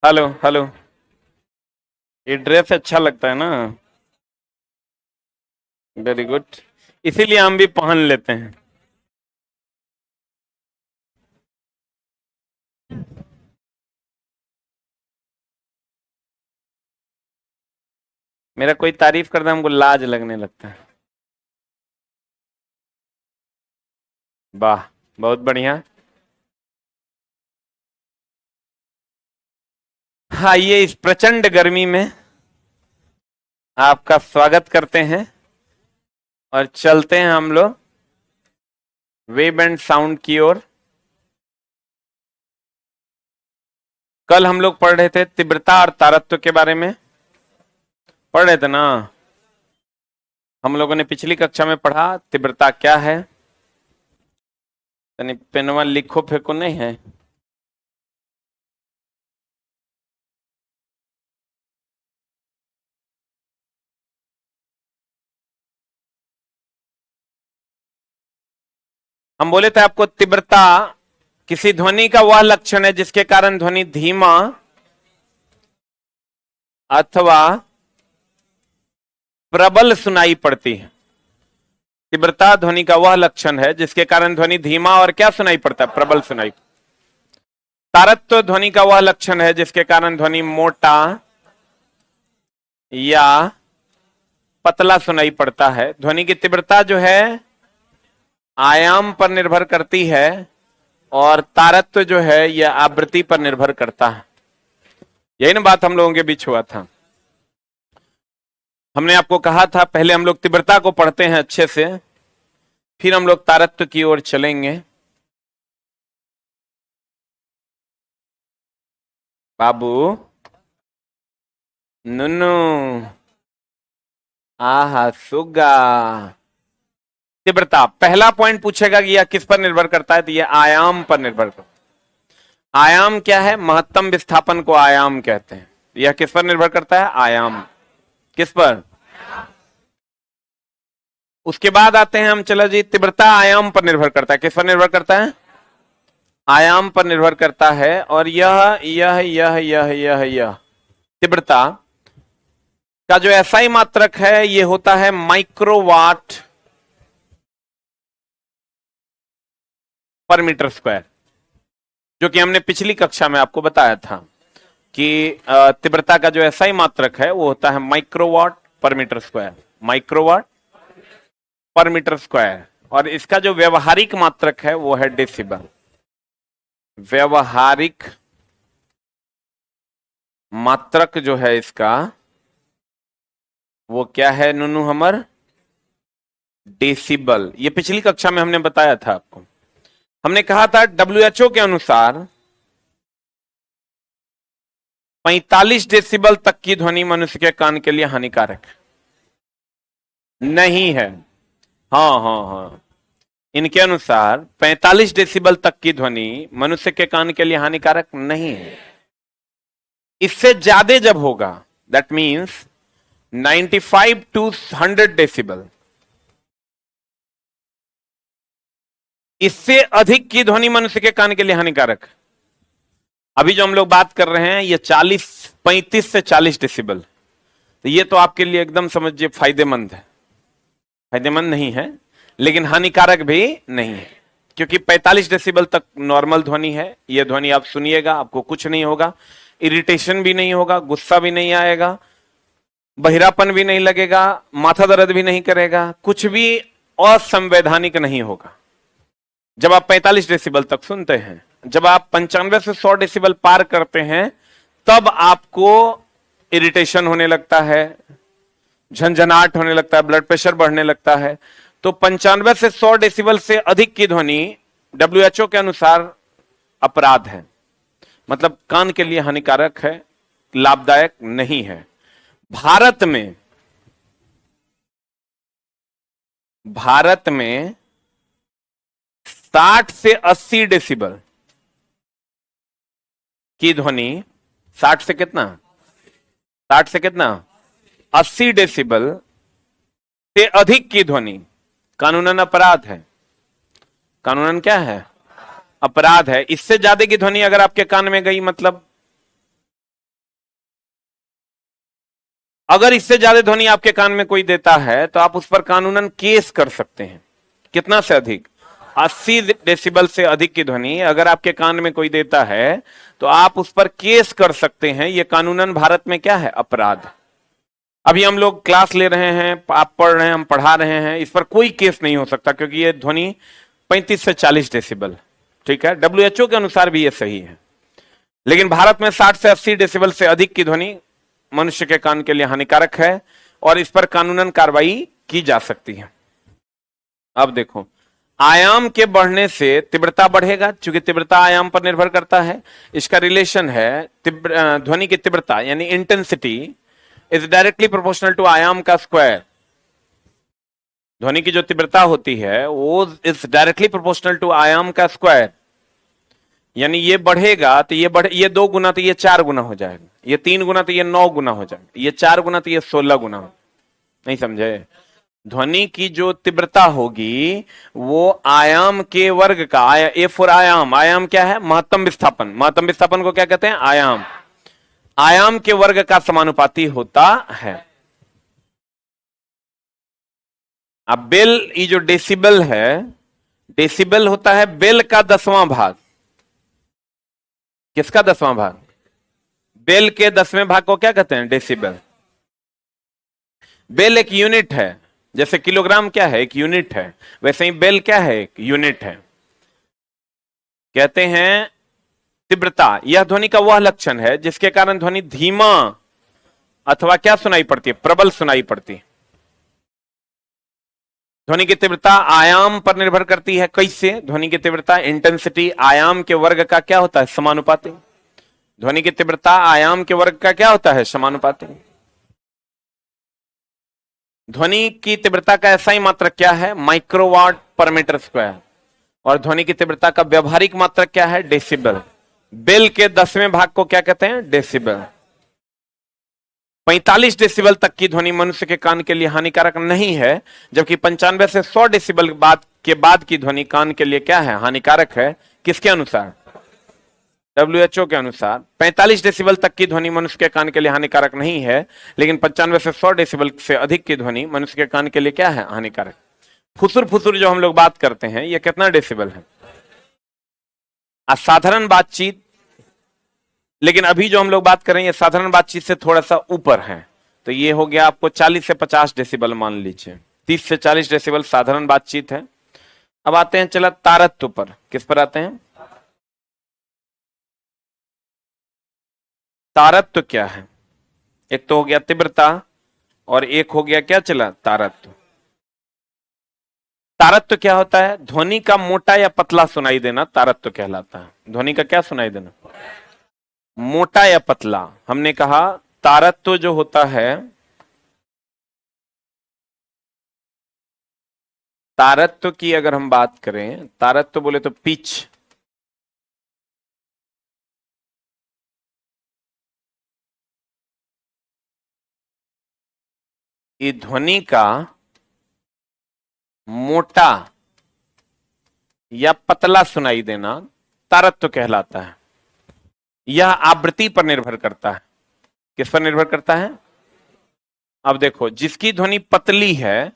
Hello hello. ये dress अच्छा लगता है ना। Very good. इसीलिए हम भी पहन लेते हैं। मेरा कोई तारीफ करता है हमको लाज लगने लगता है। वाह, बहुत बढ़िया। आइए इस प्रचंड गर्मी में आपका स्वागत करते हैं और चलते हैं हम लोग वेव एंड साउंड की ओर। कल हम लोग पढ़ रहे थे तीव्रता और तारत्व के बारे में। पढ़ रहे थे ना। हम लोगों ने पिछली कक्षा में पढ़ा तीव्रता क्या है। तनी पेनवा लिखो फेंको नहीं है। हम बोले थे आपको तीव्रता किसी ध्वनि का वह लक्षण है जिसके कारण ध्वनि धीमा अथवा प्रबल सुनाई पड़ती है। तीव्रता ध्वनि का वह लक्षण है जिसके कारण ध्वनि धीमा और क्या सुनाई पड़ता है, प्रबल सुनाई। तारत्व ध्वनि का वह लक्षण है जिसके कारण ध्वनि मोटा या पतला सुनाई पड़ता है। ध्वनि की तीव्रता जो है आयाम पर निर्भर करती है और तारत्व जो है यह आवृत्ति पर निर्भर करता है। यही ना बात हम लोगों के बीच हुआ था। हमने आपको कहा था पहले हम लोग तीव्रता को पढ़ते हैं अच्छे से, फिर हम लोग तारत्व की ओर चलेंगे। बाबू नुनू आहा सुगा। तीव्रता पहला पॉइंट पूछेगा कि यह किस पर निर्भर करता है, तो यह आयाम पर निर्भर करता है। आयाम क्या है? महत्तम विस्थापन को आयाम कहते हैं। यह किस पर निर्भर करता है? आयाम। किस पर? उसके बाद आते हैं हम, चलो जी, तीव्रता आयाम पर निर्भर करता है। किस पर निर्भर करता है? आयाम पर निर्भर करता है। और यह तीव्रता का जो एसआई मात्रक है यह होता है माइक्रोवाट पर मीटर स्क्वायर, जो कि हमने पिछली कक्षा में आपको बताया था कि तीव्रता का जो एसआई मात्रक है वो होता है माइक्रोवाट पर मीटर स्क्वायर। माइक्रोवाट पर मीटर स्क्वायर। और इसका जो व्यवहारिक मात्रक है वो है डेसिबल। व्यवहारिक मात्रक जो है इसका वो क्या है नुनू हमर? डेसिबल। ये पिछली कक्षा में हमने बताया था आपको। हमने कहा था डब्ल्यूएचओ के अनुसार 45 डेसिबल तक की ध्वनि मनुष्य के कान के लिए हानिकारक नहीं है। हाँ हाँ हाँ, इनके अनुसार 45 डेसिबल तक की ध्वनि मनुष्य के कान के लिए हानिकारक नहीं है। इससे ज्यादा जब होगा, दैट मीन्स 95 टू 100 डेसिबल, इससे अधिक की ध्वनि मनुष्य के कान के लिए हानिकारक। अभी जो हम लोग बात कर रहे हैं ये 35 से 40 डेसिबल, तो ये तो आपके लिए एकदम समझिए फायदेमंद है। फायदेमंद नहीं है लेकिन हानिकारक भी नहीं है, क्योंकि 45 डेसिबल तक नॉर्मल ध्वनि है। यह ध्वनि आप सुनिएगा, आपको कुछ नहीं होगा, इरिटेशन भी नहीं होगा, गुस्सा भी नहीं आएगा, बहिरापन भी नहीं लगेगा, माथा दर्द भी नहीं करेगा, कुछ भी असंवैधानिक नहीं होगा जब आप 45 डेसिबल तक सुनते हैं। जब आप 95 से 100 डेसिबल पार करते हैं तब आपको इरिटेशन होने लगता है, झंझनाहट होने लगता है, ब्लड प्रेशर बढ़ने लगता है। तो 95 से 100 डेसिबल से अधिक की ध्वनि डब्ल्यूएचओ के अनुसार अपराध है, मतलब कान के लिए हानिकारक है, लाभदायक नहीं है। भारत में 60 से 80 डेसिबल की ध्वनि, 60 से कितना? 60 से कितना? 80 डेसिबल से अधिक की ध्वनि कानूनन अपराध है। कानूनन क्या है? अपराध है। इससे ज्यादा की ध्वनि अगर आपके कान में गई, मतलब अगर इससे ज्यादा ध्वनि आपके कान में कोई देता है तो आप उस पर कानूनन केस कर सकते हैं। कितना से अधिक? 80 डेसिबल से अधिक की ध्वनि अगर आपके कान में कोई देता है तो आप उस पर केस कर सकते हैं। यह कानूनन भारत में क्या है? अपराध। अभी हम लोग क्लास ले रहे हैं, आप पढ़ रहे हैं, हम पढ़ा रहे हैं, इस पर कोई केस नहीं हो सकता क्योंकि यह ध्वनि 35 से 40 डेसिबल, ठीक है, WHO के अनुसार भी यह सही है। लेकिन भारत में 60 से 80 डेसिबल से अधिक की ध्वनि मनुष्य के कान के लिए हानिकारक है और इस पर कानूनन कार्रवाई की जा सकती है। अब देखो, आयाम के बढ़ने से तीव्रता बढ़ेगा, क्योंकि तीव्रता आयाम पर निर्भर करता है। इसका रिलेशन है ध्वनि की तीव्रता यानी intensity is directly proportional to आयाम का स्क्वायर। ध्वनि की जो तीव्रता होती है वो इज डायरेक्टली प्रोपोर्शनल टू आयाम का स्क्वायर, यानी ये बढ़ेगा तो ये 2 गुना तो ये 4 गुना हो जाएगा, ये 3 गुना तो ये 9 गुना हो जाएगा, ये 4 गुना तो ये 16 गुना हो। नहीं समझे? ध्वनि की जो तीव्रता होगी वो आयाम के वर्ग का, ए फॉर आयाम, आयाम क्या है? महत्तम विस्थापन। महत्तम विस्थापन को क्या कहते हैं? आयाम। आयाम के वर्ग का समानुपाती होता है। अब बेल, ये जो डेसिबल है, डेसिबल होता है बेल का 10वां भाग। किसका 10वां भाग? बेल के 10वें भाग को क्या कहते हैं? डेसिबल। बेल एक यूनिट है, जैसे किलोग्राम क्या है? एक यूनिट है, वैसे ही बेल क्या है? एक यूनिट है। कहते हैं तीव्रता, यह ध्वनि का वह लक्षण है जिसके कारण ध्वनि धीमा अथवा क्या सुनाई पड़ती है? प्रबल सुनाई पड़ती है। ध्वनि की तीव्रता आयाम पर निर्भर करती है। कैसे? ध्वनि की तीव्रता इंटेंसिटी आयाम के वर्ग का क्या होता है? समानुपाती। ध्वनि की तीव्रता आयाम के वर्ग का क्या होता है? समानुपाती। ध्वनि की तीव्रता का ऐसा ही मात्रक क्या है? माइक्रोवाट पर मीटर स्क्वायर। और ध्वनि की तीव्रता का व्यवहारिक मात्रक क्या है? डेसिबल। बेल के 10वें भाग को क्या कहते हैं? डेसिबल। 45 डेसिबल तक की ध्वनि मनुष्य के कान के लिए हानिकारक नहीं है, जबकि 95 से 100 डेसिबल बाद की ध्वनि कान के लिए क्या है? हानिकारक है। किसके अनुसार? WHO के अनुसार 45 डेसिबल तक की ध्वनि मनुष्य के कान के लिए हानिकारक नहीं है, लेकिन 95 से 100 डेसिबल से अधिक की ध्वनि मनुष्य के कान के लिए क्या है? हानिकारक। फुसुर फुसुर जो हम लोग बात करते हैं, यह कितना डेसिबल है? असाधारण बातचीत, लेकिन अभी जो हम लोग बात कर रहे हैं ये साधारण बातचीत से थोड़ा सा ऊपर है, तो ये हो गया आपको 40 से 50 डेसिबल मान लीजिए। 30 से 40 डेसिबल साधारण बातचीत है। अब आते हैं चला तारत्व पर। किस पर आते हैं? तारत्व क्या है? एक तो हो गया तीव्रता और एक हो गया क्या चला? तारत्व। तारत्व क्या होता है? ध्वनि का मोटा या पतला सुनाई देना तारत्व कहलाता है। ध्वनि का क्या सुनाई देना? मोटा या पतला। हमने कहा तारत्व जो होता है, तारत्व की अगर हम बात करें, तारत्व बोले तो पिच, ये ध्वनि का मोटा या पतला सुनाई देना तारत्व कहलाता है। यह आवृत्ति पर निर्भर करता है। किस पर निर्भर करता है? अब देखो, जिसकी ध्वनि पतली है,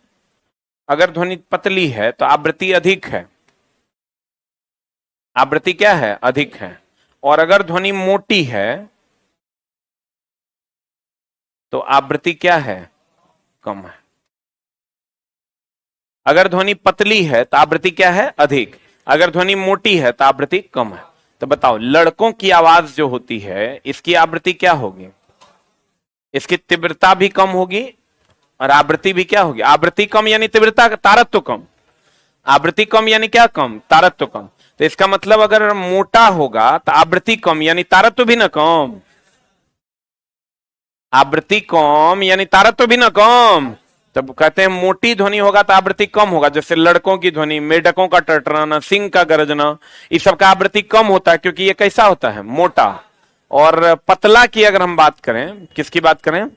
अगर ध्वनि पतली है तो आवृत्ति अधिक है। आवृत्ति क्या है? अधिक है। और अगर ध्वनि मोटी है तो आवृत्ति क्या है? कम है। अगर ध्वनि पतली है तो आवृत्ति क्या है? अधिक। अगर ध्वनि मोटी है तो आवृत्ति कम है। तो बताओ, लड़कों की आवाज जो होती है इसकी आवृत्ति क्या होगी? इसकी तीव्रता भी कम होगी और आवृत्ति भी क्या होगी? आवृत्ति कम यानी तीव्रता, तारत्व कम। आवृत्ति कम यानी क्या? कम, तारत्व कम। तो इसका मतलब अगर मोटा होगा तो आवृत्ति कम यानी तारत्व भी ना कम। आवृत्ति कम यानी तारत्व भी ना कम। तब कहते हैं मोटी ध्वनि होगा तो आवृत्ति कम होगा। जैसे लड़कों की ध्वनि, मेढकों का टटराना, सिंह का गरजना, इस सब का आवृत्ति कम होता है क्योंकि ये कैसा होता है? मोटा। और पतला की अगर हम बात करें, किसकी बात करें?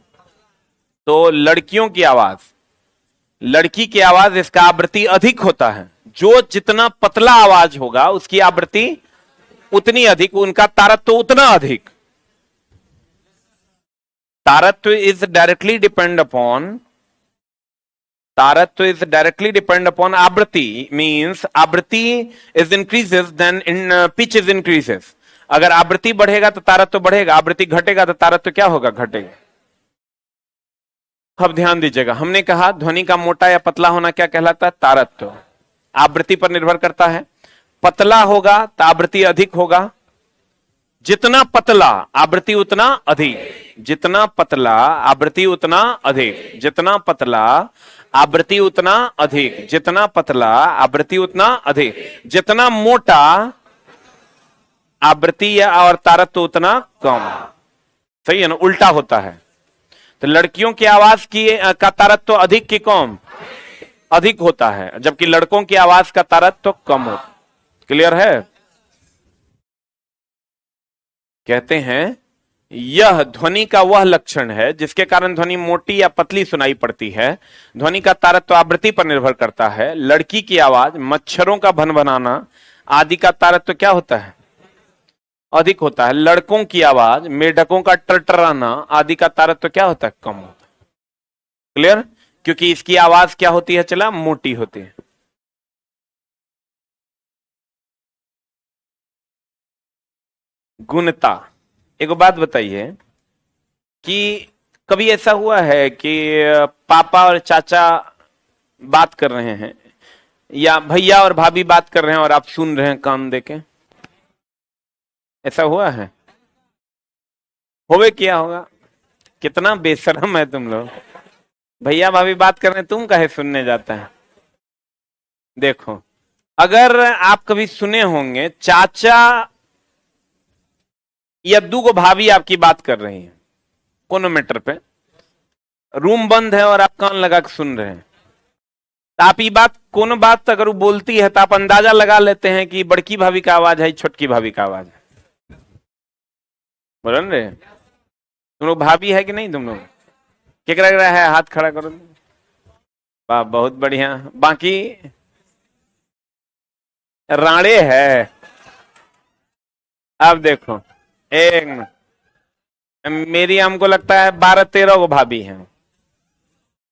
तो लड़कियों की आवाज, लड़की की आवाज, इसका आवृत्ति अधिक होता है। जो जितना पतला आवाज होगा उसकी आवृत्ति उतनी अधिक, उनका तारत्व उतना अधिक। तारत्व इज डायरेक्टली डिपेंड अपॉन आवृत्ति, मीन्स आवृत्ति is increases then in pitch is increases. अगर आवृत्ति बढ़ेगा तो तारत्व बढ़ेगा, आवृत्ति घटेगा तो तारत्व क्या होगा, घटेगा। अब ध्यान दीजिएगा, हमने कहा ध्वनि का मोटा या पतला होना क्या कहलाता है, तारत्व। आवृत्ति पर निर्भर करता है, पतला होगा तो आवृत्ति अधिक होगा, जितना पतला आवृत्ति उतना अधिक, जितना पतला आवृत्ति उतना अधिक, जितना पतला आवृत्ति उतना अधिक, जितना पतला आवृत्ति उतना अधिक, जितना मोटा आवृत्ति और तारत्व उतना कम। सही है ना, उल्टा होता है। तो लड़कियों की आवाज का तारत्व अधिक की कम, अधिक होता है, जबकि लड़कों की आवाज का तारत्व कम होता है। क्लियर है? कहते हैं यह ध्वनि का वह लक्षण है जिसके कारण ध्वनि मोटी या पतली सुनाई पड़ती है। ध्वनि का तारत्व आवृत्ति पर निर्भर करता है। लड़की की आवाज, मच्छरों का भनभनाना आदि का तारत्व क्या होता है, अधिक होता है। लड़कों की आवाज, मेढकों का टरटराना आदि का तारत्व क्या होता है, कम होता है। क्लियर? क्योंकि इसकी आवाज क्या होती है, चला, मोटी होती है। गुणता, एक बात बताइए कि कभी ऐसा हुआ है कि पापा और चाचा बात कर रहे हैं या भैया और भाभी बात कर रहे हैं और आप सुन रहे हैं कान देके? ऐसा हुआ है? होवे क्या होगा? कितना बेशरम है तुम लोग। भैया भाभी बात कर रहे हैं, तुम काहे सुनने जाता है? देखो, अगर आप कभी सुने होंगे चाचा या दूगो भाभी आपकी बात कर रही है कोनो मैटर पे, रूम बंद है और आप कान लगा के सुन रहे हैं, तो आप ये बात, कोनो बात अगर वो बोलती है तो आप अंदाजा लगा लेते हैं कि बड़की भाभी का आवाज है, छोटकी भाभी का आवाज है। बोल रहे तुम लोग भाभी है कि नहीं? तुम लोग क्या लग रहा है? हाथ खड़ा करो। वाह, बहुत बढ़िया। बाकी राणे है। अब देखो, एक मेरी, हमको लगता है 12-13 को भाभी हैं,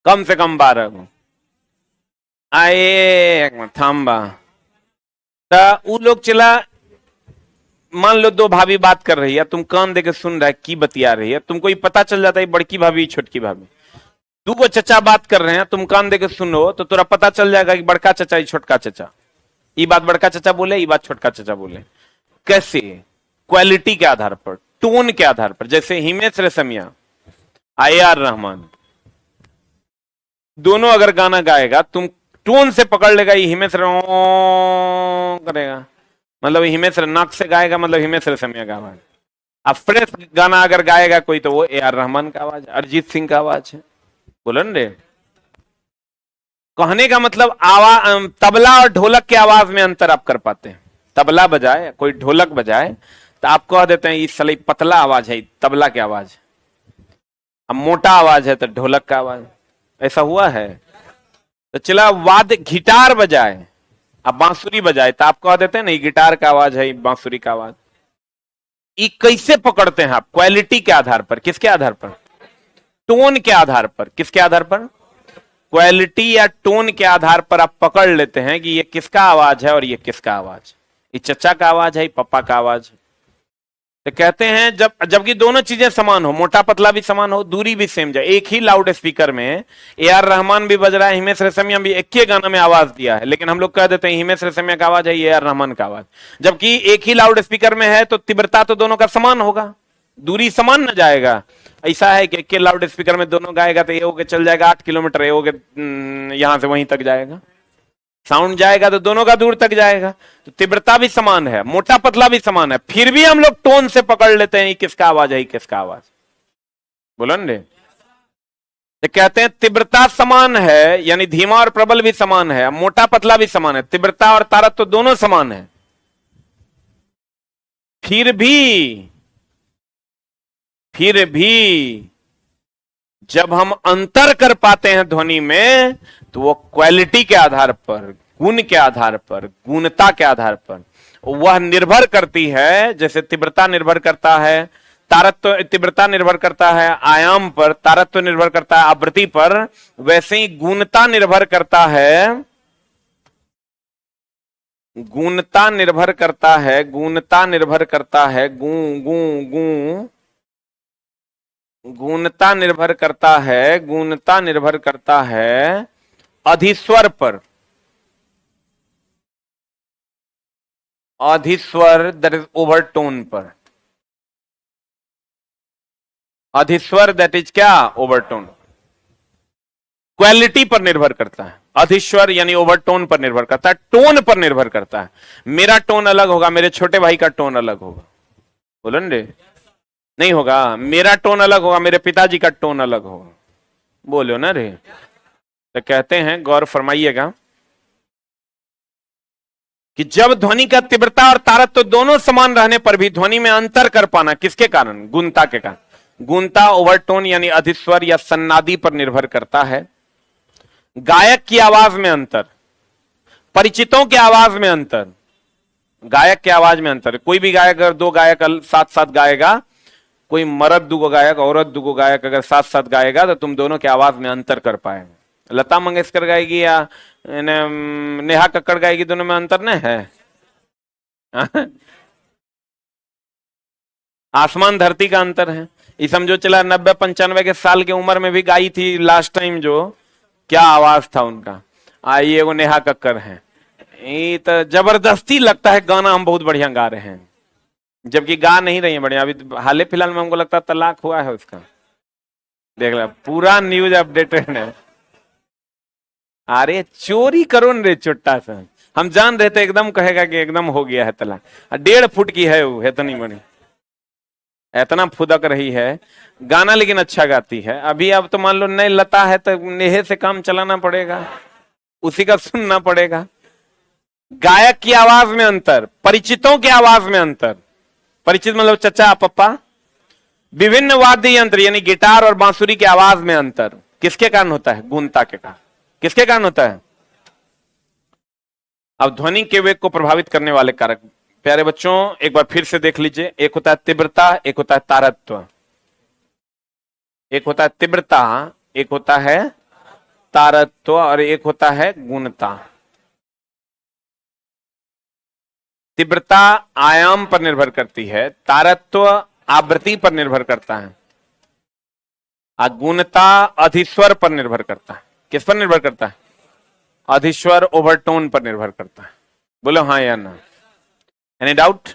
कम से कम 12 को। आए एक मिनट थाम्बा, वो लोग चला, मान लो 2 भाभी बात कर रही है, तुम कान देके सुन रहा है की बतिया रही है, तुमको ये पता चल जाता है बड़की भाभी छोटकी भाभी। 2 चचा बात कर रहे हैं, तुम कान देके सुनो तो तुरा पता चल जाएगा कि बड़का चचा ये छोटका चचा, ये बात बड़का चचा बोले, ये बात छोटका चचा बोले। कैसे? क्वालिटी के आधार पर, टोन के आधार पर। जैसे हिमेश रेशमिया, AR रहमान, दोनों अगर गाना गाएगा, तुम टोन से पकड़ लेगा ये हिमेश करेगा, मतलब हिमेश नाक से गाएगा, मतलब हिमेश रेशमिया का आवाज। अब फ्रेश गाना अगर गाएगा कोई तो वो AR रहमान का आवाज, अरिजीत सिंह का आवाज है। बोलन रे, कहने का मतलब आवाज, तबला और ढोलक के आवाज में अंतर आप कर पाते हैं। तबला बजाए, कोई ढोलक बजाए तो आप कह देते हैं इस साले पतला आवाज है, तबला की आवाज। अब मोटा आवाज है तो ढोलक का आवाज। ऐसा हुआ है? तो चला, वाद्य गिटार बजाए, अब बांसुरी बजाए तो आप कह देते हैं नहीं गिटार का आवाज है, बांसुरी का आवाज। ये कैसे पकड़ते हैं आप? क्वालिटी के आधार पर। किसके आधार पर? टोन के आधार पर। किसके आधार पर? क्वालिटी या टोन के आधार पर आप पकड़ लेते हैं कि ये किसका आवाज है और ये किसका आवाज, ये चचा का आवाज है, ये पप्पा का आवाज है। तो कहते हैं जबकि दोनों चीजें समान हो, मोटा पतला भी समान हो, दूरी भी सेम जाए, एक ही लाउड स्पीकर में AR रहमान भी बज रहा है, हिमेश रेशमिया भी एक ही गाना में आवाज दिया है, लेकिन हम लोग कह देते हैं हिमेश रेशमिया का आवाज है, AR रहमान का आवाज। जबकि एक ही लाउड स्पीकर में है तो तीव्रता तो दोनों का समान होगा, दूरी समान न जाएगा। ऐसा है कि एक के लाउड स्पीकर में दोनों गाएगा तो ये होके चल जाएगा 8 किलोमीटर, ये होके यहां से वहीं तक जाएगा, साउंड जाएगा तो दोनों का दूर तक जाएगा। तो तीव्रता भी समान है, मोटा पतला भी समान है, फिर भी हम लोग टोन से पकड़ लेते हैं किसका आवाज है, किसका आवाज। बोलो ने, तो कहते हैं तीव्रता समान है, यानी धीमा और प्रबल भी समान है, मोटा पतला भी समान है, तीव्रता और तारत्व तो दोनों समान है। फिर भी जब हम अंतर कर पाते हैं ध्वनि में तो वो क्वालिटी के आधार पर, गुण के आधार पर, गुणता के आधार पर वह निर्भर करती है। जैसे तीव्रता निर्भर करता है तारत्व तीव्रता निर्भर करता है आयाम पर, तारत्व निर्भर करता है आवृत्ति पर, वैसे ही गुणता निर्भर करता है, गुणता निर्भर करता है, गुणता निर्भर करता है, गुणता निर्भर करता है, गुणता निर्भर करता है अधिस्वर पर, अधिस्वर दैट इज ओवरटोन पर, अधिस्वर दैट इज क्या, ओवरटोन, क्वालिटी पर निर्भर करता है, अधिस्वर यानी ओवरटोन पर निर्भर करता है, टोन पर निर्भर करता है। मेरा टोन अलग होगा, मेरे छोटे भाई का टोन अलग होगा, बोलो ना रे, नहीं होगा, मेरा टोन अलग होगा, मेरे पिताजी का टोन अलग होगा, बोलो ना रे। तो कहते हैं, गौर फरमाइएगा कि जब ध्वनि का तीव्रता और तारत्व तो दोनों समान रहने पर भी ध्वनि में अंतर कर पाना किसके कारण, गुणता के कारण। गुणता ओवरटोन यानी अधिस्वर या सन्नादी पर निर्भर करता है। गायक की आवाज में अंतर, परिचितों की आवाज में अंतर, गायक की आवाज में अंतर, कोई भी गायक अगर दो गायक साथ साथ गाएगा, कोई मर्द दुगो गायक औरत दुगो गायक अगर साथ साथ गाएगा तो तुम दोनों की आवाज में अंतर कर पाएंगे। लता मंगेशकर गाएगी या नेहा कक्कड़ गाएगी, दोनों में अंतर नहीं है। आसमान धरती का अंतर है। ये समझो चला 90-95 के साल की उम्र में भी गाई थी लास्ट टाइम, जो क्या आवाज था उनका। आइए वो नेहा कक्कड़ हैं, ये तो जबरदस्ती लगता है गाना हम बहुत बढ़िया गा रहे हैं, जबकि गा नहीं रही है बढ़िया। अभी हाल फिलहाल में हमको लगता है तलाक हुआ है उसका, देख ला पूरा न्यूज अपडेटेड है। अरे चोरी करो न रे चुट्टा सा, हम जान रहे थे एकदम कहेगा कि एकदम हो गया है तलाक। 1.5 फुट की है वो, इतनी बड़ी, इतना फुदक रही है, गाना लेकिन अच्छा गाती है। अभी अब तो मान लो नए लता है तो नेहे से काम चलाना पड़ेगा, उसी का सुनना पड़ेगा। गायक की आवाज में अंतर, परिचितों की आवाज में अंतर, परिचित मतलब चचा पप्पा, विभिन्न वाद्य यंत्र यानी गिटार और बांसुरी की आवाज में अंतर किसके कारण होता है, गुणता के कारण। किसके कारण होता है? अब ध्वनि के वेग को प्रभावित करने वाले कारक, प्यारे बच्चों एक बार फिर से देख लीजिए, एक होता है तीव्रता, एक होता है तारत्व, एक होता है तीव्रता, एक होता है तारत्व और एक होता है गुणता। तीव्रता आयाम पर निर्भर करती है, तारत्व आवृत्ति पर निर्भर करता है, और गुणता अधिस्वर पर निर्भर करता है। किस पर निर्भर करता है? अधिस्वर ओवरटोन पर निर्भर करता है। बोलो हाँ या ना, एनी डाउट?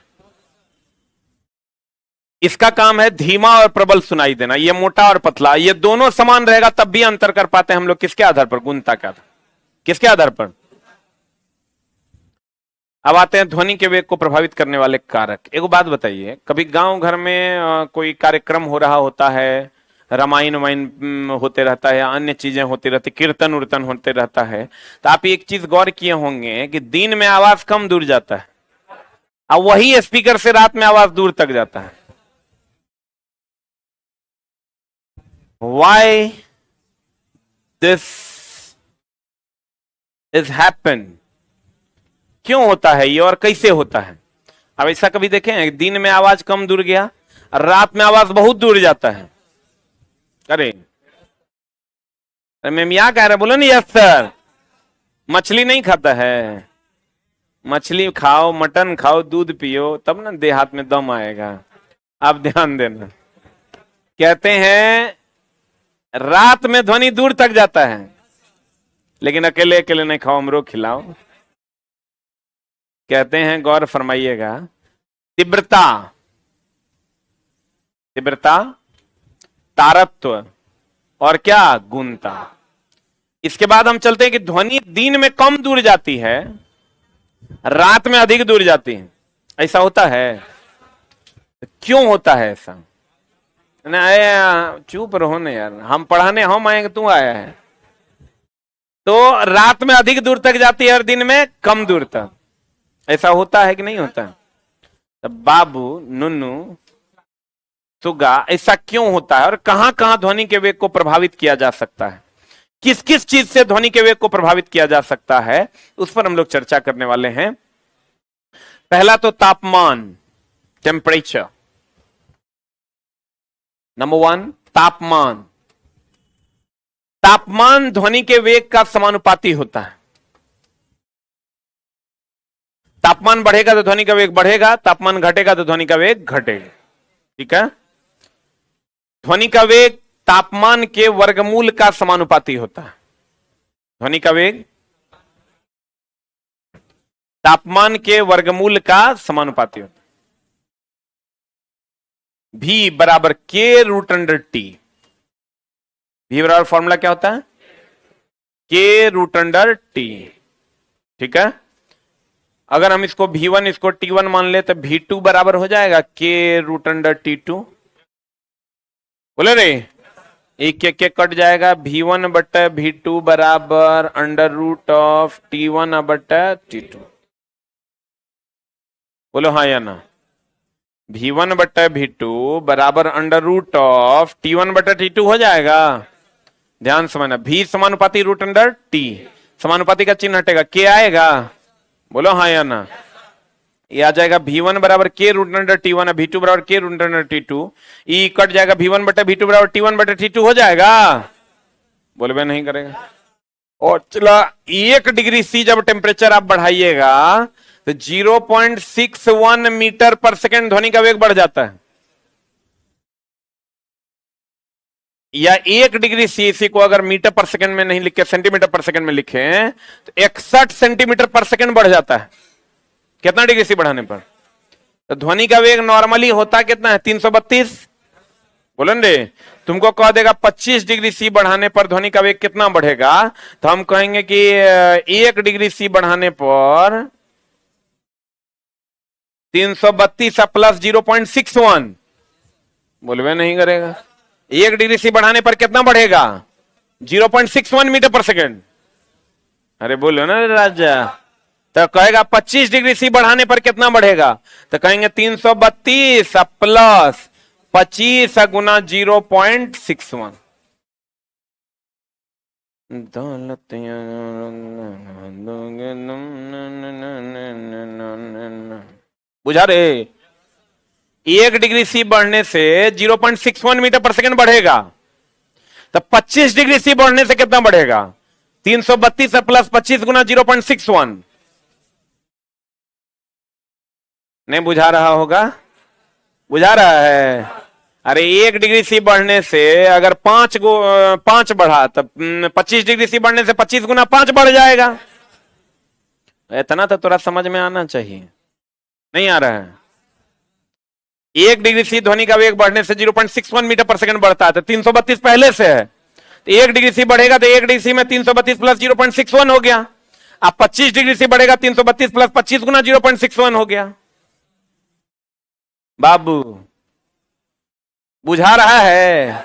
इसका काम है धीमा और प्रबल सुनाई देना, ये मोटा और पतला, ये दोनों समान रहेगा तब भी अंतर कर पाते हैं हम लोग। किसके आधार पर? गुणता के आधार। किसके आधार पर? अब आते हैं ध्वनि के वेग को प्रभावित करने वाले कारक। एक बात बताइए, कभी गांव घर में कोई कार्यक्रम हो रहा होता है, रामायण वामायण होते रहता है या अन्य चीजें होती रहती, कीर्तन उर्तन होते रहता है, तो आप एक चीज गौर किए होंगे कि दिन में आवाज कम दूर जाता है और वही स्पीकर से रात में आवाज दूर तक जाता है। Why this is happen? क्यों होता है ये और कैसे होता है? अब ऐसा कभी देखें, दिन में आवाज कम दूर गया, रात में आवाज बहुत दूर जाता है। अरे मैम क्या कह रहे, बोलो नहीं यस सर। मछली नहीं खाता है, मछली खाओ, मटन खाओ, दूध पियो, तब ना देहात में दम आएगा। आप ध्यान देना, कहते हैं रात में ध्वनि दूर तक जाता है, लेकिन अकेले अकेले नहीं खाओ, अमरो खिलाओ। कहते हैं, गौर फरमाइएगा, तीव्रता, तीव्रता, तारत्व और क्या? गुणता। इसके बाद हम चलते हैं कि ध्वनि दिन में कम दूर जाती है, रात में अधिक दूर जाती है। ऐसा होता है? क्यों होता है ऐसा? चुप रहो ना यार, हम पढ़ाने हम आएंगे, तू आया है। तो रात में अधिक दूर तक जाती है और दिन में कम दूर तक। ऐसा होता है कि नहीं होता? तो बाबू, नुन्नू, सुगा, ऐसा क्यों होता है और कहां कहां ध्वनि के वेग को प्रभावित किया जा सकता है? किस किस चीज से ध्वनि के वेग को प्रभावित किया जा सकता है, उस पर हम लोग चर्चा करने वाले हैं। पहला तो तापमान, टेम्परेचर। नंबर वन, तापमान। तापमान ध्वनि के वेग का समानुपाती होता है। तापमान बढ़ेगा तो ध्वनि का वेग बढ़ेगा, तापमान घटेगा तो ध्वनि का वेग घटेगा। ठीक है। ध्वनि का वेग तापमान के वर्गमूल का समानुपाती होता है। ध्वनि का वेग तापमान के वर्गमूल का समानुपाती होता है। V बराबर के रूट अंडर टी। V बराबर फॉर्मूला क्या होता है? के रूट अंडर टी। ठीक है। अगर हम इसको V1 इसको T1 मान ले तो V2 बराबर हो जाएगा के रूट अंडर T2। बोले रे, एक एक कट जाएगा। V1 बटा V2 बराबर अंडर रूट ऑफ T1 बटा T2। बोलो हाँ या ना? V1 बटा V2 बराबर अंडर रूट ऑफ T1 बटा T2 हो जाएगा। ध्यान समझना, V समानुपाती रूट अंडर T, समानुपाती का चिन्ह हटेगा, के आएगा। बोलो हाँ या ना? ये आ जाएगा V1 बराबर के रूट अंडर T1 है, V2 बराबर के रूट अंडर T2। ई कट जाएगा, V1 बटा V2 बराबर T1 बटा T2 हो जाएगा। बोले भाई नहीं करेगा। और चला 1 डिग्री सी जब टेम्परेचर आप बढ़ाइएगा तो 0.61 मीटर पर सेकेंड ध्वनि का वेग बढ़ जाता है। या 1 डिग्री सी, इसी को अगर मीटर पर सेकेंड में नहीं लिखे सेंटीमीटर पर सेकेंड में लिखे तो 61 सेंटीमीटर पर सेकेंड बढ़ जाता है। कितना डिग्री सी बढ़ाने पर? तो ध्वनि का वेग नॉर्मली होता कितना है? 332। बोलो रे, तुमको कह देगा 25 डिग्री सी बढ़ाने पर ध्वनि का वेग कितना बढ़ेगा, तो हम कहेंगे कि 1 डिग्री सी बढ़ाने पर 332 प्लस 0.61। बोलवे नहीं करेगा। 1 डिग्री सी बढ़ाने पर कितना बढ़ेगा? 0.61 मीटर पर सेकेंड। अरे बोलो ना राजा। तो कहेगा 25 डिग्री सी बढ़ाने पर कितना बढ़ेगा, तो कहेंगे 332 प्लस 25 गुना 0.61। बुझा रे? 1 डिग्री सी बढ़ने से 0.61 मीटर पर सेकेंड बढ़ेगा, तो 25 डिग्री सी बढ़ने से कितना बढ़ेगा? 332 प्लस 25 गुना 0.61। नहीं बुझा रहा होगा? बुझा रहा है? अरे 1 डिग्री सी बढ़ने से अगर 5 बढ़ा तो 25 डिग्री सी बढ़ने से 25 गुना 5 बढ़ जाएगा। इतना तो थोड़ा समझ में आना चाहिए। नहीं आ रहा है? 1 डिग्री सी ध्वनि का वेग बढ़ने से 0.61 मीटर पर सेकंड बढ़ता है, तो 332 पहले से है, तो 1 डिग्री सी बढ़ेगा तो 1 डिग्री सी में 332 प्लस 0.61 हो गया। अब 25 डिग्री सी बढ़ेगा 332 प्लस 25 गुना 0.61 हो गया। बाबू बुझा रहा है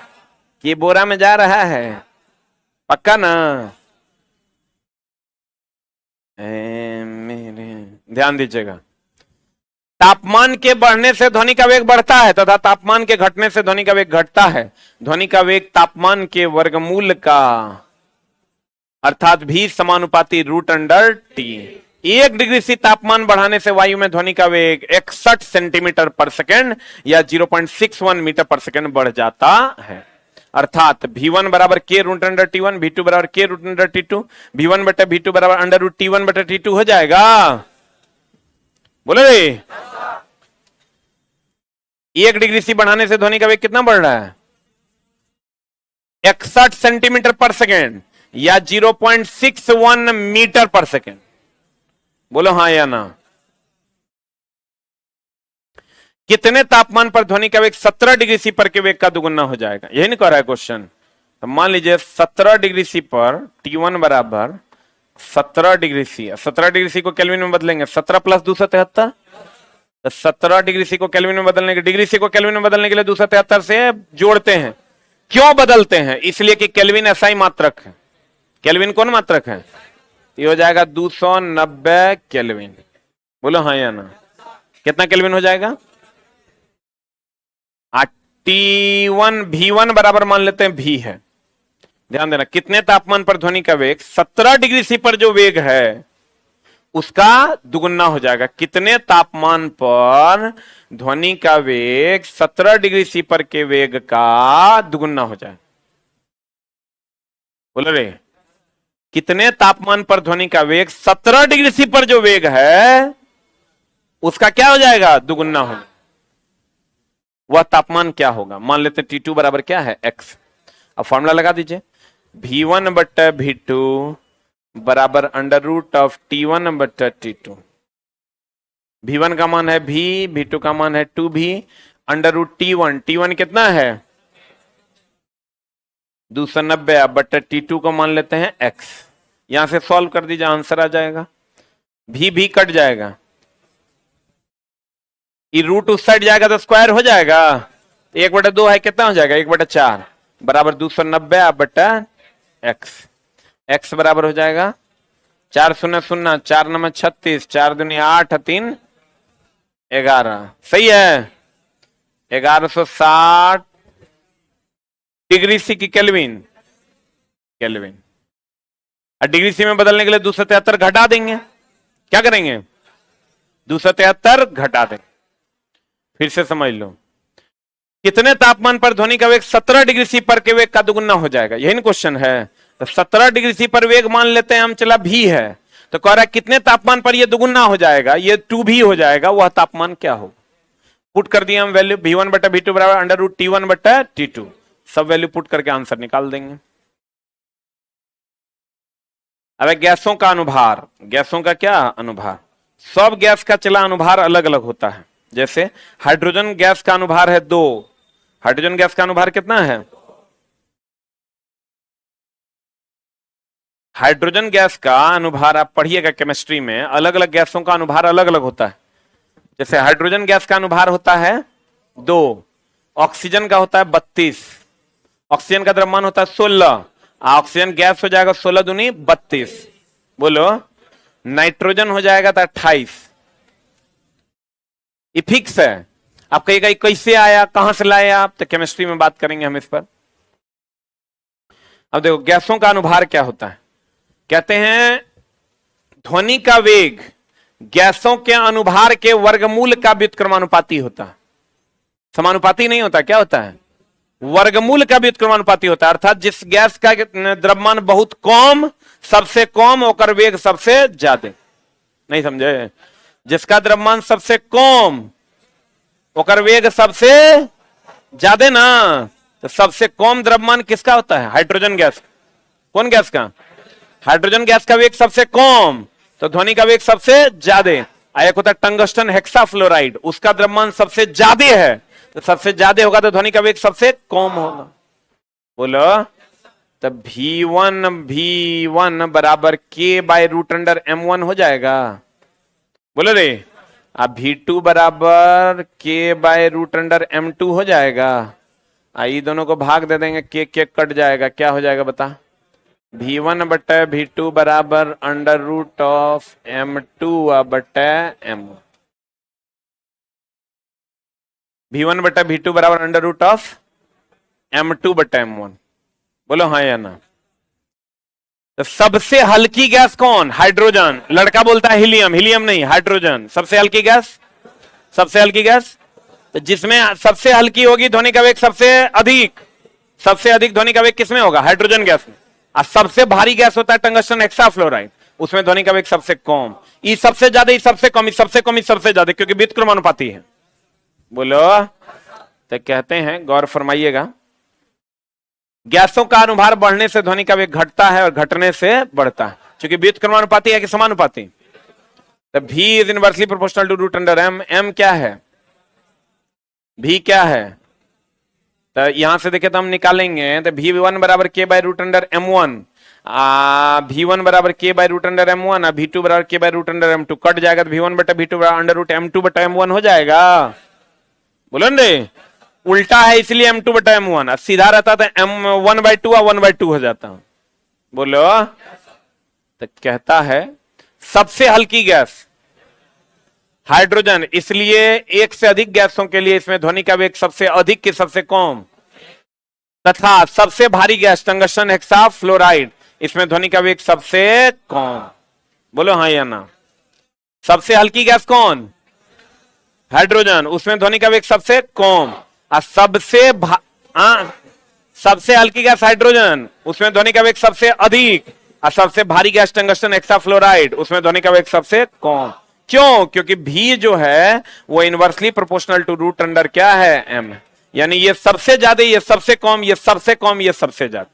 कि बोरा में जा रहा है? पक्का ना? मेरे ध्यान दीजिएगा। तापमान के बढ़ने से ध्वनि का वेग बढ़ता है तथा तापमान के घटने से ध्वनि का वेग घटता है। ध्वनि का वेग तापमान के वर्गमूल का अर्थात भी समानुपाती root under T. 1 degree C तापमान बढ़ाने से वायु में ध्वनि का वेग 61 सेंटीमीटर पर सेकेंड या 0.61 मीटर पर सेकेंड बढ़ जाता है। अर्थात V1 बराबर के रूट अंडर T1, V2 बराबर के रूट अंडर T2, V1 बटा V2 बराबर अंडर रूट T1 बटा T2 हो जाएगा। बोले रे, 1 डिग्री सी बढ़ाने से ध्वनि का वेग कितना बढ़ रहा है? 61 सेंटीमीटर पर सेकेंड या 0.61 मीटर पर सेकेंड। बोलो हाँ या ना? कितने तापमान पर ध्वनि का वेग 17 डिग्री सी पर के वेग का दुगुना हो जाएगा? यही नहीं कह रहा है क्वेश्चन। तो मान लीजिए 17 डिग्री सी पर T1 बराबर 17 डिग्री सी। 17 डिग्री सी को केल्विन में बदलेंगे, 17 प्लस 273। तो 17 डिग्री सी को केल्विन में बदलने के, डिग्री सी को केल्विन में बदलने के लिए 273 से जोड़ते हैं। क्यों बदलते हैं? इसलिए कि केल्विन एसआई मात्रक है। केल्विन कौन मात्रक है? ये हो जाएगा 290 केल्विन। बोलो हाँ या ना? कितना केल्विन हो जाएगा? T1 V1 बराबर मान लेते हैं V है। ध्यान देना, कितने तापमान पर ध्वनि का वेग 17 डिग्री सी पर जो वेग है उसका दुगुना हो जाएगा। कितने तापमान पर ध्वनि का वेग 17 डिग्री सी पर के वेग का दुगुना हो जाए? बोलो रे, कितने तापमान पर ध्वनि का वेग 17 डिग्री सी पर जो वेग है उसका क्या हो जाएगा? दुगुना हो। वह तापमान क्या होगा? मान लेते T2 बराबर क्या है? x। अब फॉर्मूला लगा दीजिए, V1 बट्टा V2 बराबर अंडर रूट ऑफ T1 बट्टा T2। V1 का मान है V, V2 का मान है 2V, under root T1। T1 कितना है? 290 बट्टा T2 को मान लेते हैं x। यहां से सॉल्व कर दीजिए, आंसर आ जाएगा। भी कट जाएगा, ये रूट उस साइड जाएगा तो स्क्वायर हो जाएगा। 1/2 है, कितना हो जाएगा? 1/4 बराबर 290 बट्टा x। x बराबर हो जाएगा 4 0 0, 4 9 36, 4 दूनी 8, 3 11। सही है। 1160 डिग्री सी की केल्विन। केल्विन। डिग्री सी में बदलने के लिए 273 घटा देंगे। क्या करेंगे? 273 घटा देंगे। फिर से समझ लो, कितने तापमान पर ध्वनि का वेग 17 डिग्री सी पर के वेग का दुगुना हो जाएगा? यही ना क्वेश्चन है। तो 17 डिग्री सी पर वेग मान लेते हैं हम, चला भी है, तो कह रहा है कितने तापमान पर यह दुगुना हो जाएगा? ये 2 भी हो जाएगा। वह तापमान क्या हो? पुट कर दिया हम वैल्यू, V1 बटा V2 बराबर अंडर रूट T1 बटा T2। सब वैल्यू पुट करके आंसर निकाल देंगे। अब गैसों का अनुभार। गैसों का क्या अनुभार? सब गैस का चला अनुभार अलग अलग होता है। जैसे हाइड्रोजन गैस का अनुभार है 2। हाइड्रोजन गैस का अनुभार कितना है? हाइड्रोजन गैस का अनुभार आप पढ़िएगा केमिस्ट्री में, अलग अलग गैसों का अनुभार अलग अलग होता है। जैसे हाइड्रोजन गैस का अनुभार होता है 2, ऑक्सीजन का होता है 32, ऑक्सीजन का द्रव्यमान होता है 16, ऑक्सीजन गैस हो जाएगा 16 दूनी 32। बोलो, नाइट्रोजन हो जाएगा तो 28। ये फिक्स है। आप कहिएगा कैसे आया, कहां से लाए आप, तो केमिस्ट्री में बात करेंगे हम इस पर। अब देखो गैसों का अनुभार क्या होता है। कहते हैं ध्वनि का वेग गैसों के अनुभार के वर्गमूल का व्युत्क्रमानुपाती होता है। समानुपाती नहीं होता, क्या होता है? वर्गमूल का व्युत्क्रमानुपाती होता है। अर्थात जिस गैस का द्रव्यमान बहुत कम, सबसे कम होकर वेग सबसे ज्यादा। नहीं समझे? जिसका द्रव्यमान सबसे कम होकर वेग सबसे ज्यादा ना, तो सबसे कम द्रव्यमान किसका होता है? Hydrogen gas. कौन गैस का? हाइड्रोजन गैस का वेग सबसे कम, तो ध्वनि का वेग सबसे ज्यादा। एक होता है टंगस्टन हेक्साफ्लोराइड, उसका द्रव्यमान सबसे ज्यादा है, तो सबसे ज्यादा होगा तो ध्वनि का वेग सबसे कम होगा। बोलो, तो V1 बराबर K by root under M1 हो जाएगा। बोलो रे, अब V2 बराबर K by root under M2 हो जाएगा। ये दोनों को भाग दे देंगे, K कट जाएगा, क्या हो जाएगा बता? V1 बटा V2 बराबर अंडर रूट ऑफ M2 बटा M1। V1 बटा V2 बराबर अंडर रूट ऑफ M2 बटा M1। बोलो हाँ या ना? तो सबसे हल्की गैस कौन? हाइड्रोजन। लड़का बोलता है हीलियम, हीलियम नहीं, हाइड्रोजन। सबसे हल्की गैस, सबसे हल्की गैस, तो जिसमें सबसे हल्की होगी ध्वनि का वेग सबसे अधिक, सबसे अधिक ध्वनि का वेग किसमें होगा? हाइड्रोजन गैस में। और सबसे भारी गैस होता है टंगस्टन हेक्साफ्लोराइड, उसमें ध्वनि का वेग सबसे कम। ये सबसे ज्यादा, ये सबसे कम, ये सबसे कम, ये सबसे ज्यादा, क्योंकि व्युत्क्रमानुपाती है। बोलो, तो कहते हैं, गौर फरमाइएगा, गैसों का अनुभार बढ़ने से ध्वनि का वेग घटता है और घटने से बढ़ता है, क्योंकि व्युत्क्रमानुपाती है कि समानुपाती? तो V is inversely proportional to root under M। M क्या है? V क्या है? तो यहां से देखे तो हम निकालेंगे, तो V1 बराबर K by root under M1, V1 बराबर K by root under M1, V2 बराबर K by root under M2। कट जाएगा तो V1 बटा V2 बराबर अंडर रूट M2 बटा M1 हो जाएगा। बोलो न, उल्टा है इसलिए M2 बटा M1, सीधा रहता था M1 बाई 2 1 बाई 2 हो जाता। बोलो, तो कहता है सबसे हल्की गैस हाइड्रोजन, इसलिए एक से अधिक गैसों के लिए इसमें ध्वनि का वेग सबसे अधिक कि सबसे कम, तथा सबसे भारी गैस टंगस्टन हेक्साफ्लोराइड, इसमें ध्वनि का वेग सबसे कम। बोलो हाँ या ना? सबसे हल्की गैस कौन? हाइड्रोजन, उसमें ध्वनि का वेग सबसे कम। और सबसे हल्की गैस हाइड्रोजन, उसमें ध्वनि का वेग सबसे अधिक। और सबसे भारी गैस टंगस्टन हेक्साफ्लोराइड, उसमें ध्वनि का वेग सबसे कम। क्यों? क्योंकि भी जो है वो inversely proportional to root under क्या है? एम। यानी ये सबसे ज्यादा, ये सबसे कम, ये सबसे कम, ये सबसे ज्यादा।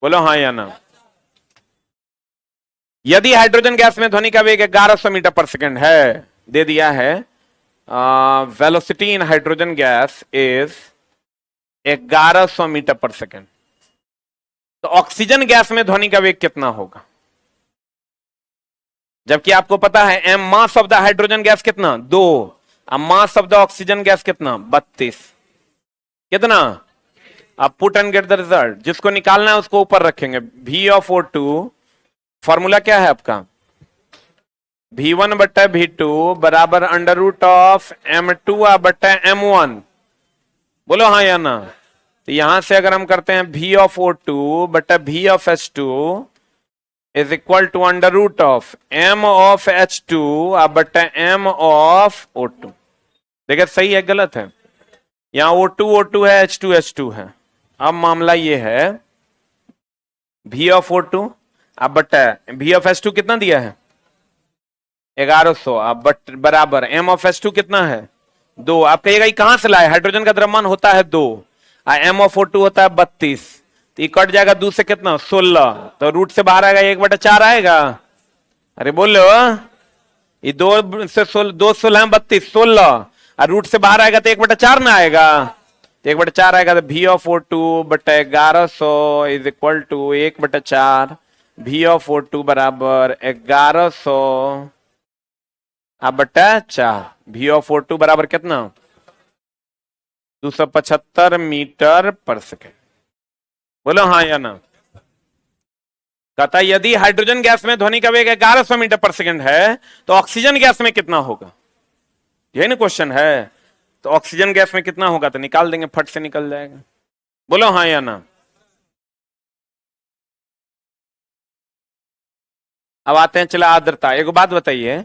बोलो हाँ या ना। यदि हाइड्रोजन गैस में ध्वनि का वेग 1100 मीटर पर सेकेंड है, दे दिया है velocity in hydrogen gas is 1100 metre पर सेकेंड, तो ऑक्सीजन गैस में ध्वनि का वेग कितना होगा? जबकि आपको पता है M mass of the hydrogen gas कितना? 2। अब mass of the oxygen gas कितना? 32। कितना? अब put and get the result. जिसको निकालना है उसको ऊपर रखेंगे। V ऑफ O2 फॉर्मूला क्या है आपका? V1 बट्टा V2 बराबर अंडर रूट ऑफ M2 बट्टा M1। बोलो हाँ या ना। तो यहां से अगर हम करते हैं V ऑफ O2 बट्टा V of H2 is equal to under root of M of H2 बट्टा M ऑफ O2। देखिए सही है गलत है? यहां O2 O2 है, H2 H2 है। अब मामला ये है V ऑफ O2 अब बट्टा V ऑफ H2 कितना दिया है? 1100। अब बराबर M ऑफ H2 कितना है? 2। आप कहिएगा ये कहां से लाए? हाइड्रोजन का द्रव्यमान होता है 2, M ऑफ O2 होता है 32, तो ये कट जाएगा 2 से कितना? 16। तो रूट से बाहर आएगा 1/4 आएगा। अरे बोलो, ये 2 से 16, 2 16 32, 16, और रूट से बाहर आएगा तो 1/4 ना आएगा। 1/4 आएगा तो V ऑफ O2 बट्टा 1100 is equal to 1/4। V of O2 बराबर 1100 बट्टा 4। V ऑफ O2 बराबर कितना? 275 मीटर पर सेकेंड। बोलो हाँ या ना। कहता यदि हाइड्रोजन गैस में ध्वनि का वेग 1100 मीटर पर सेकेंड है तो ऑक्सीजन गैस में कितना होगा? यही ना क्वेश्चन है। तो ऑक्सीजन गैस में कितना होगा? तो निकाल देंगे, फट से निकल जाएगा। बोलो हाँ या ना। अब आते हैं, चला आर्द्रता। एक बात बताइए,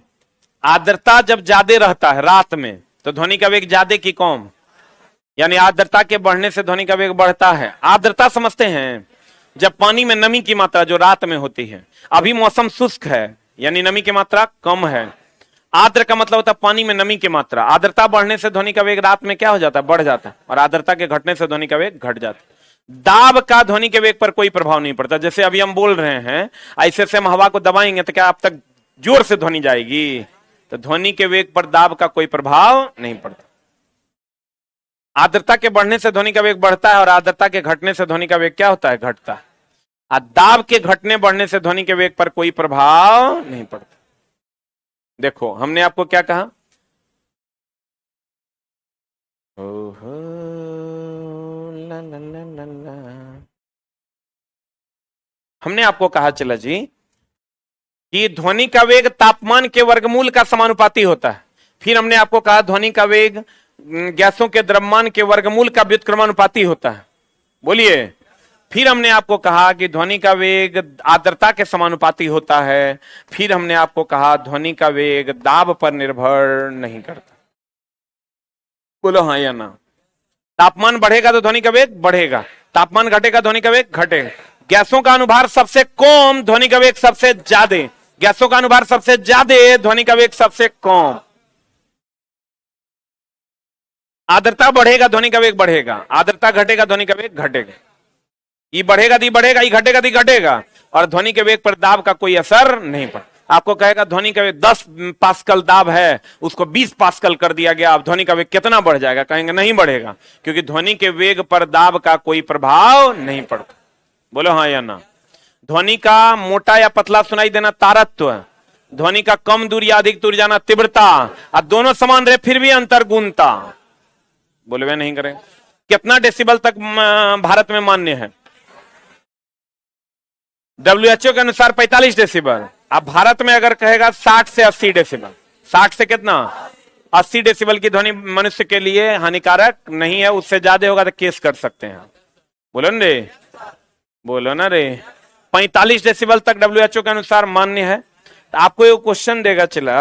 आर्द्रता जब ज्यादा रहता है रात में तो ध्वनि का वेग ज्यादा की कम? यानी आर्द्रता के बढ़ने से ध्वनि का वेग बढ़ता है। आर्द्रता समझते हैं? जब पानी में नमी की मात्रा जो रात में होती है, अभी मौसम शुष्क है यानी नमी की मात्रा कम है। आर्द्र का मतलब होता है पानी में नमी की मात्रा। आर्द्रता बढ़ने से ध्वनि का वेग रात में क्या हो जाता है? बढ़ जाता है। और आर्द्रता के घटने से ध्वनि का वेग घट जाता है। दाब का ध्वनि के वेग पर कोई प्रभाव नहीं पड़ता। जैसे अभी हम बोल रहे हैं, ऐसे से हम हवा को दबाएंगे तो क्या अब तक जोर से ध्वनि जाएगी? तो ध्वनि के वेग पर दाब का कोई प्रभाव नहीं पड़ता। आर्द्रता के बढ़ने से ध्वनि का वेग बढ़ता है और आर्द्रता के घटने से ध्वनि का वेग क्या होता है? घटता है। और दाब के घटने बढ़ने से ध्वनि के वेग पर कोई प्रभाव नहीं पड़ता। देखो हमने आपको क्या कहा? ओहो ला ला ला ला ला। हमने आपको कहा चला जी कि ध्वनि का वेग तापमान के वर्गमूल का समानुपाती होता है। फिर हमने आपको कहा ध्वनि का वेग गैसों के द्रव्यमान के वर्गमूल का व्युत्क्रमानुपाती होता है। बोलिए। फिर हमने आपको कहा कि ध्वनि का वेग आर्द्रता के समानुपाती होता है। फिर हमने आपको कहा ध्वनि का वेग दाब पर निर्भर नहीं करता। बोलो हाँ या ना। तापमान बढ़ेगा तो ध्वनि का वेग बढ़ेगा, तापमान घटेगा ध्वनि का वेग घटेगा। गैसों का अनुभार सबसे कम, ध्वनि का वेग सबसे ज्यादा। गैसों का अनुभार सबसे ज्यादा, ध्वनि का वेग सबसे कम। आर्द्रता बढ़ेगा ध्वनि का वेग बढ़ेगा, आर्द्रता घटेगा ध्वनि का वेग घटेगा। ये बढ़ेगा दी बढ़ेगा, ये घटेगा दी घटेगा। और ध्वनि के वेग पर दाब का कोई असर नहीं पड़ता। आपको कहेगा ध्वनि का वेग 10 पास्कल दाब है, उसको 20 पास्कल कर दिया गया, अब ध्वनि का वेग कितना बढ़ जाएगा? कहेंगे नहीं बढ़ेगा, क्योंकि ध्वनि के वेग पर दाब का कोई प्रभाव नहीं पड़ता। बोलो हाँ या ना। ध्वनि का मोटा या पतला सुनाई देना तारत्व, ध्वनि का कम दूर या अधिक दूर जाना तीव्रता, और दोनों समान रहे फिर भी अंतर गुणता। बोले वे नहीं करें। कितना डेसिबल तक भारत में मान्य है? WHO के अनुसार 45 डेसिबल। अब भारत में अगर कहेगा 60 से 80 डेसिबल, 60 से कितना? 80 डेसिबल की ध्वनि मनुष्य के लिए हानिकारक नहीं है। उससे ज्यादा होगा तो केस कर सकते हैं। बोलो ना रे, बोलो ना रे। 45 डेसिबल तक WHO के अनुसार मान्य है। तो आपको एक क्वेश्चन देगा चला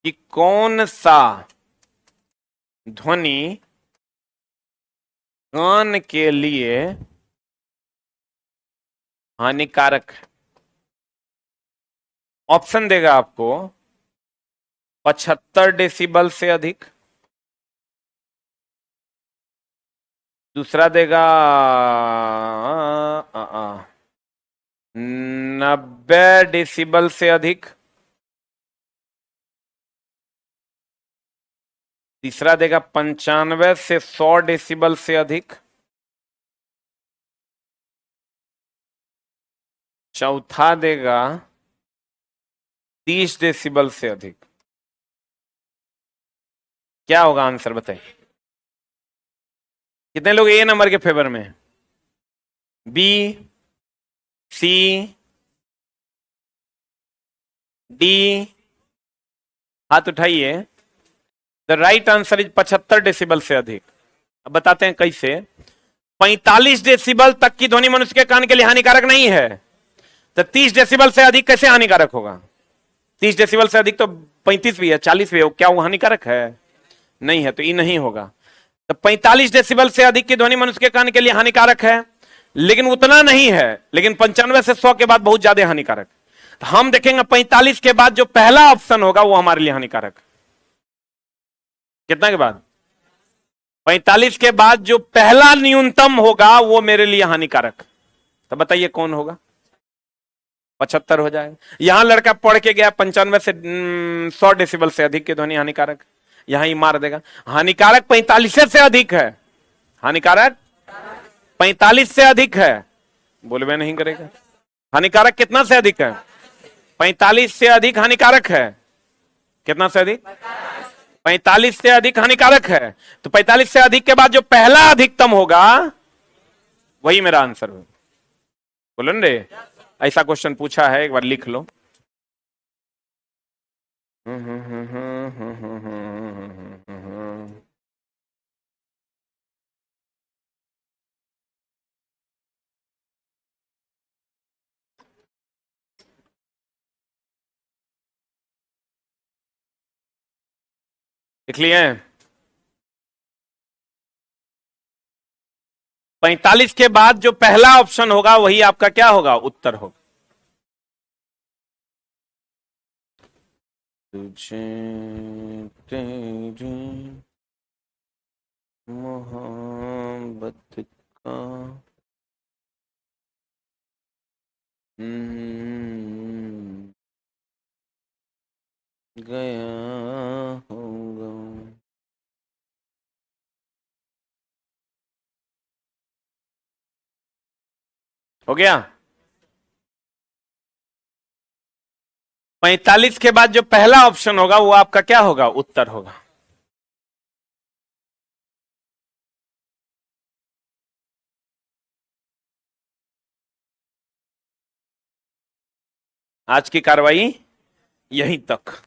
कि कौन सा ध्वनि कान के लिए हानिकारक है। ऑप्शन देगा आपको 75 डेसिबल से अधिक, दूसरा देगा 90 डेसिबल से अधिक, तीसरा देगा 95 से 100 डेसिबल से अधिक, चौथा देगा 30 डेसिबल से अधिक। क्या होगा आंसर बताइए? कितने लोग ए नंबर के फेवर में हैं? बी, सी, डी, हाथ उठाइए। The right answer is 75 decibel से अधिक। अब बताते हैं कैसे। 45 डेसिबल तक की ध्वनि मनुष्य के कान के लिए हानिकारक नहीं है, तो 30 डेसिबल से अधिक कैसे हानिकारक होगा? 30 डेसिबल से अधिक तो 35 भी है, 40 भी है, क्या वो हानिकारक है? नहीं है, तो ये नहीं होगा। तो 45 डेसिबल से अधिक की ध्वनि मनुष्य के कान के लिए हानिकारक है, लेकिन उतना नहीं है, लेकिन 95 से 100 के बाद बहुत ज्यादा हानिकारक। तो हम देखेंगे 45 के बाद जो पहला ऑप्शन होगा वो हमारे लिए हानिकारक। कितना के बाद? 45 के बाद जो पहला न्यूनतम होगा वो मेरे लिए हानिकारक। तो बताइए कौन होगा? 75 हो जाएगा। यहां लड़का पढ़ के गया 95 से 100 डेसिबल से अधिक की ध्वनि हानिकारक, यहां ही मार देगा। हानिकारक 45 से अधिक है, हानिकारक 45 से अधिक है, बोलवे नहीं करेगा। हानिकारक कितना से अधिक है? 45 से अधिक हानिकारक है। कितना से अधिक? 45 से अधिक हानिकारक है। तो 45 से अधिक के बाद जो पहला अधिकतम होगा वही मेरा आंसर होगा। बोलो न रे, ऐसा क्वेश्चन पूछा है, एक बार लिख लो। लिख लिए? 45 के बाद जो पहला ऑप्शन होगा वही आपका क्या होगा? उत्तर होगा। तुझे तेरी मोहब्बत का गया होगा। हो गया? 45 के बाद जो पहला ऑप्शन होगा वो आपका क्या होगा? उत्तर होगा। आज की कार्रवाई यहीं तक।